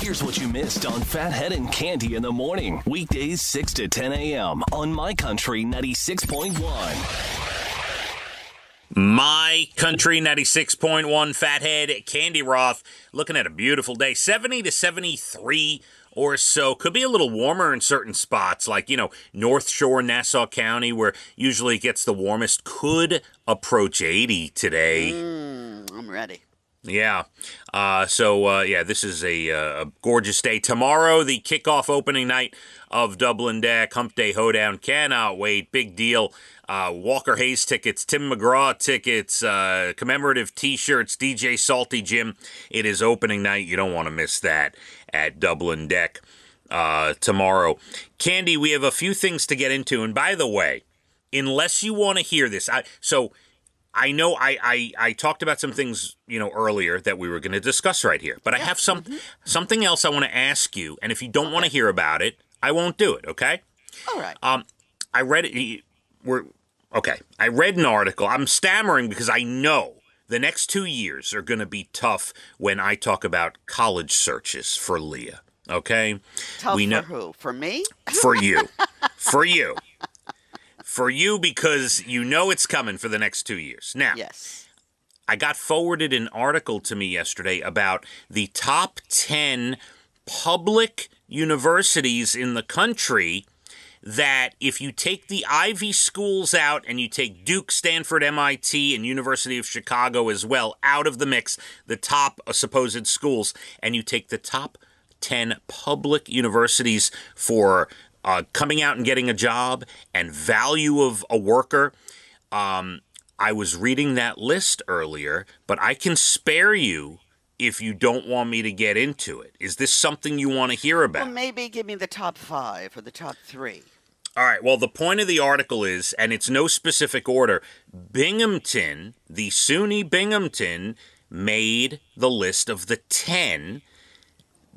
Here's what you missed on Phathead and Cande in the morning. Weekdays 6 to 10 a.m. on My Country 96.1. My Country 96.1 Phathead, Cande Roth, looking at a beautiful day, 70 to 73 or so. Could be a little warmer in certain spots, like, North Shore, Nassau County, where usually it gets the warmest, could approach 80 today. I'm ready. Yeah. This is a gorgeous day. Tomorrow, the kickoff opening night of Dublin Deck, Hump Day Hoedown. Cannot wait. Big deal. Walker Hayes tickets, Tim McGraw tickets, commemorative T-shirts, DJ Salty Jim. It is opening night. You don't want to miss that at Dublin Deck tomorrow. Cande, we have a few things to get into. And by the way, unless you want to hear this, I know I talked about some things, earlier that we were going to discuss right here. But I have something else I want to ask you. And if you don't want to hear about it, I won't do it, okay? All right. I read it. I read an article. I'm stammering because I know the next 2 years are going to be tough when I talk about college searches for Leah, okay? Tough for who? For me? For you. For you. For you, because it's coming for the next 2 years. Now, yes. I got forwarded an article to me yesterday about the top 10 public universities in the country that if you take the Ivy schools out and you take Duke, Stanford, MIT, and University of Chicago as well out of the mix, the top supposed schools, and you take the top 10 public universities for coming out and getting a job and value of a worker. I was reading that list earlier, but I can spare you if you don't want me to get into it. Is this something you want to hear about? Well, maybe give me the top 5 or the top 3. All right, well, the point of the article is, and it's no specific order, Binghamton, the SUNY Binghamton, made the list of the 10.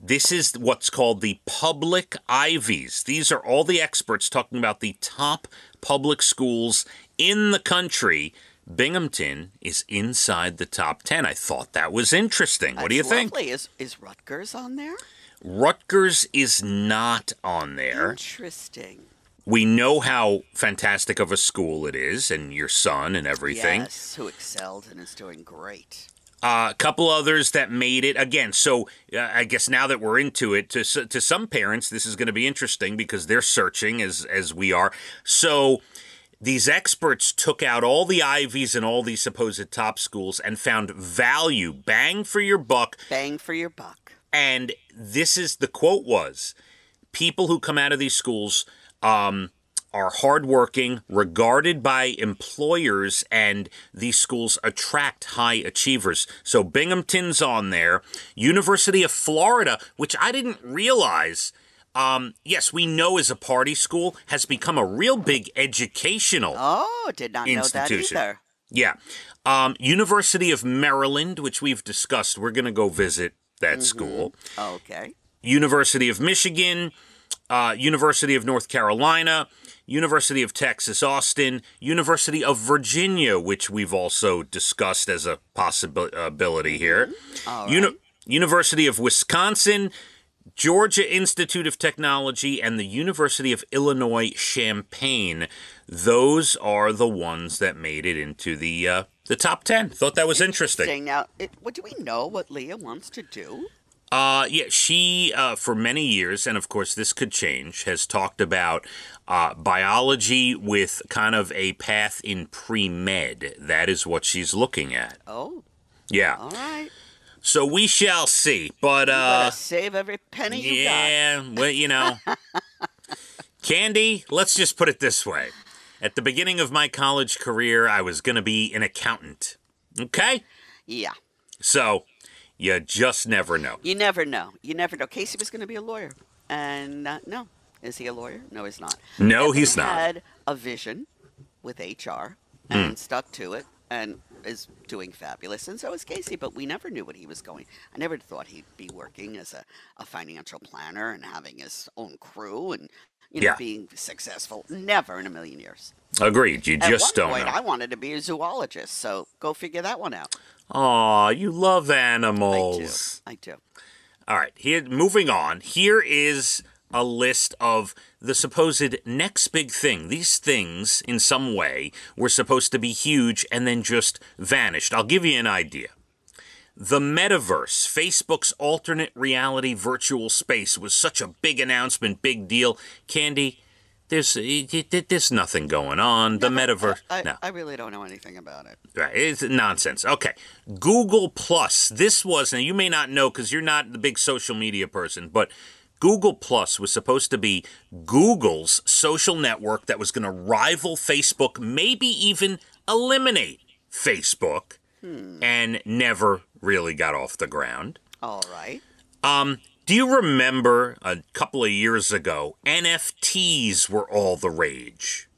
This is what's called the public Ivies. These are all the experts talking about the top public schools in the country. Binghamton is inside the top 10. I thought that was interesting. What do you think? Lovely. Is Rutgers on there? Rutgers is not on there. Interesting. We know how fantastic of a school it is, and your son and everything. Yes, who excelled and is doing great. A couple others that made it. Again, so I guess now that we're into it, to some parents, this is going to be interesting because they're searching as we are. So these experts took out all the Ivies and all these supposed top schools and found value, bang for your buck. Bang for your buck. And the quote was, people who come out of these schools are hardworking, regarded by employers, and these schools attract high achievers. So Binghamton's on there. University of Florida, which I didn't realize, yes, we know is a party school, has become a real big educational did not know that either. Yeah. University of Maryland, which we've discussed. We're going to go visit that school. Okay. University of Michigan, University of North Carolina, University of Texas, Austin, University of Virginia, which we've also discussed as a possibility here, University of Wisconsin, Georgia Institute of Technology, and the University of Illinois Champaign. Those are the ones that made it into the top 10. Thought that was interesting. Now, do we know what Leah wants to do? She, for many years, and of course this could change, has talked about biology with kind of a path in pre-med. That is what she's looking at. Oh. Yeah. All right. So we shall see, but... you gotta save every penny you got. Yeah, well, Cande, let's just put it this way. At the beginning of my college career, I was going to be an accountant. Okay? Yeah. So... you just never know. You never know. You never know. Casey was going to be a lawyer. And no. Is he a lawyer? No, he's not. No, he's not. He had a vision with HR and stuck to it and is doing fabulous. And so is Casey, but we never knew what he was going. I never thought he'd be working as a financial planner and having his own crew and being successful. Never in a million years. Agreed. You just don't know. At one point, I wanted to be a zoologist, so go figure that one out. Aw, you love animals. I do. All right, here, moving on. Here is a list of the supposed next big thing. These things, in some way, were supposed to be huge and then just vanished. I'll give you an idea. The metaverse, Facebook's alternate reality virtual space, was such a big announcement, big deal. Candy, there's nothing going on. The metaverse. No. I really don't know anything about it. Right, it's nonsense. Okay. Google Plus. This was, now you may not know because you're not the big social media person, but Google Plus was supposed to be Google's social network that was going to rival Facebook, maybe even eliminate Facebook, and never really got off the ground. All right. Do you remember a couple of years ago, NFTs were all the rage?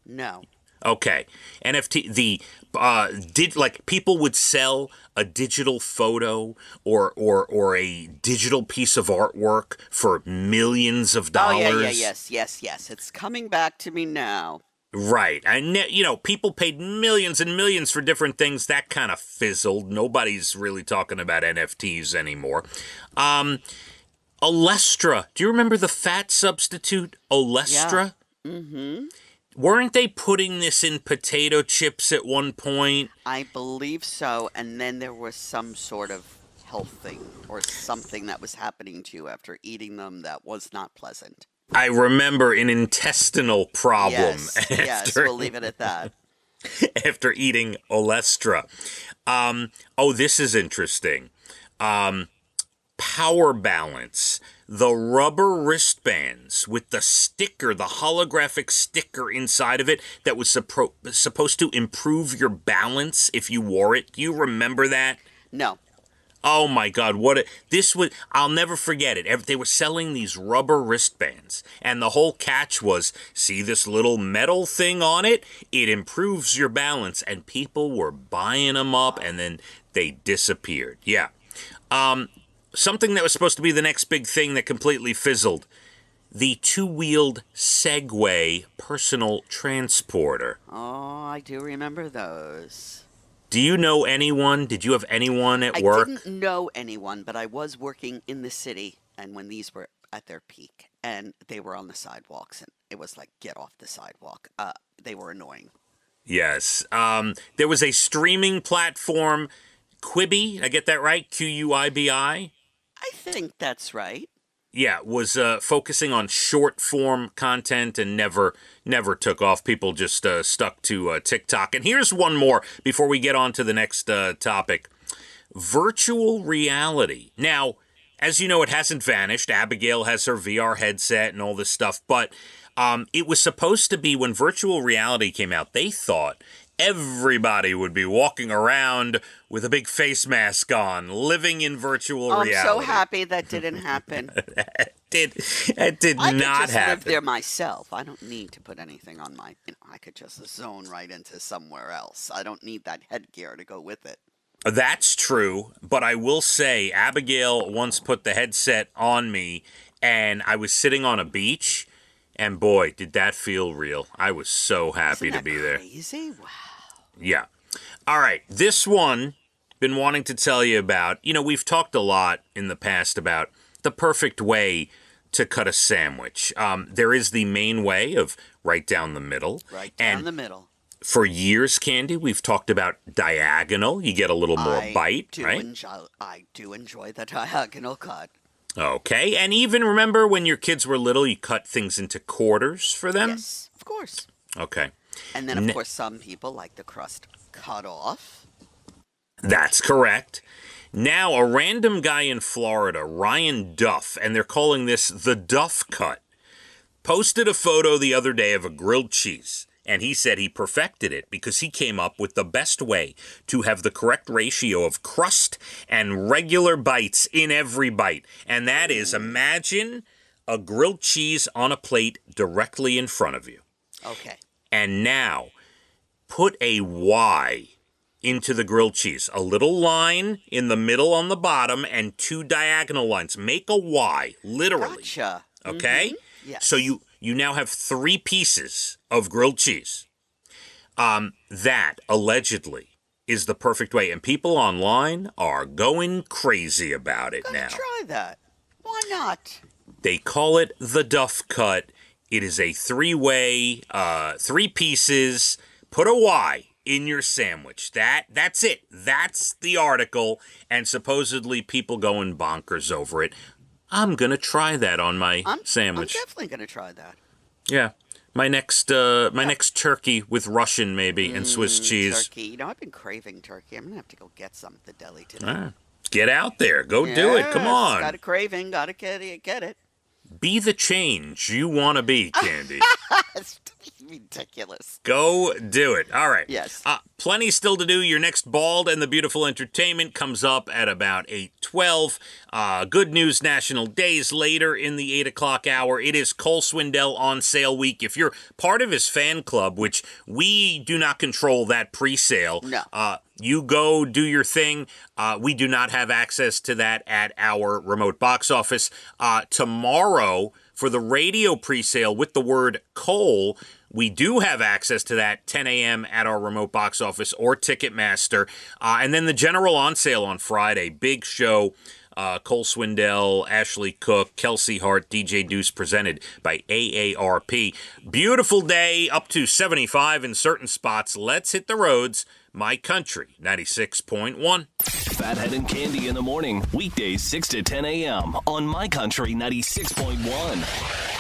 No. Okay. NFT, people would sell a digital photo or a digital piece of artwork for millions of dollars. Oh, yeah, yes. It's coming back to me now. Right. And, people paid millions and millions for different things. That kind of fizzled. Nobody's really talking about NFTs anymore. Olestra. Do you remember the fat substitute, Olestra? Yeah. Mm-hmm. Weren't they putting this in potato chips at one point? I believe so. And then there was some sort of health thing or something that was happening to you after eating them that was not pleasant. I remember an intestinal problem. Yes, we'll leave it at that. After eating Olestra. This is interesting. Power Balance. The rubber wristbands with the sticker, the holographic sticker inside of it that was supposed to improve your balance if you wore it. Do you remember that? No. Oh my God, I'll never forget it. They were selling these rubber wristbands, and the whole catch was, see this little metal thing on it? It improves your balance, and people were buying them up, and then they disappeared. Yeah. Something that was supposed to be the next big thing that completely fizzled. The two-wheeled Segway personal transporter. Oh, I do remember those. Do you know anyone? Did you have anyone at work? I didn't know anyone, but I was working in the city, and when these were at their peak, and they were on the sidewalks, and it was like, get off the sidewalk. They were annoying. Yes. There was a streaming platform, Quibi. I get that right? Q-U-I-B-I? I think that's right. Yeah, was focusing on short-form content and never took off. People just stuck to TikTok. And here's one more before we get on to the next topic. Virtual reality. Now, as you know, it hasn't vanished. Abigail has her VR headset and all this stuff. But it was supposed to be, when virtual reality came out, they thought everybody would be walking around with a big face mask on, living in virtual reality. I'm so happy that didn't happen. That did not happen. I could just live there myself. I don't need to put anything on my... I could just zone right into somewhere else. I don't need that headgear to go with it. That's true, but I will say Abigail once put the headset on me, and I was sitting on a beach, and boy, did that feel real. I was so happy to be there. Crazy? Wow. Yeah. All right. This one, been wanting to tell you about. We've talked a lot in the past about the perfect way to cut a sandwich. There is the main way of right down the middle. Right down the middle. For years, Candy, we've talked about diagonal. You get a little more bite, right? I do enjoy the diagonal cut. Okay. And even remember when your kids were little, you cut things into quarters for them? Yes, of course. Okay. And then, of course, some people like the crust cut off. That's correct. Now, a random guy in Florida, Ryan Duff, and they're calling this the Duff Cut, posted a photo the other day of a grilled cheese. And he said he perfected it because he came up with the best way to have the correct ratio of crust and regular bites in every bite. And that is, imagine a grilled cheese on a plate directly in front of you. Okay. And now, put a Y into the grilled cheese. A little line in the middle on the bottom and two diagonal lines. Make a Y, literally. Gotcha. Okay? Mm-hmm. Yes. So you now have 3 pieces of grilled cheese. That, allegedly, is the perfect way, and people online are going crazy about it now. Try that. Why not? They call it the Duff Cut. It is a three-way, 3 pieces. Put a Y in your sandwich. That's it. That's the article, and supposedly people going bonkers over it. I'm gonna try that on my sandwich. I'm definitely gonna try that. Yeah. My next turkey with Russian maybe and Swiss cheese. Turkey. You know, I've been craving turkey. I'm gonna have to go get some at the deli today. Get out there. Go do it. Come on. Got a craving. Gotta get it. Be the change you want to be, Cande. It's ridiculous. Go do it. All right. Yes. Plenty still to do. Your next Bald and the Beautiful Entertainment comes up at about 8:12. Good News National Days later in the 8 o'clock hour. It is Cole Swindell on sale week. If you're part of his fan club, which we do not control that pre-sale, no. You go do your thing. We do not have access to that at our remote box office. Tomorrow, for the radio presale with the word Cole, we do have access to that 10 a.m. at our remote box office or Ticketmaster. And then the general on sale on Friday. Big show. Cole Swindell, Ashley Cook, Kelsey Hart, DJ Deuce, presented by AARP. Beautiful day, up to 75 in certain spots. Let's hit the roads. My Country 96.1. Phathead and Cande in the morning, weekdays 6 to 10 a.m. on My Country 96.1.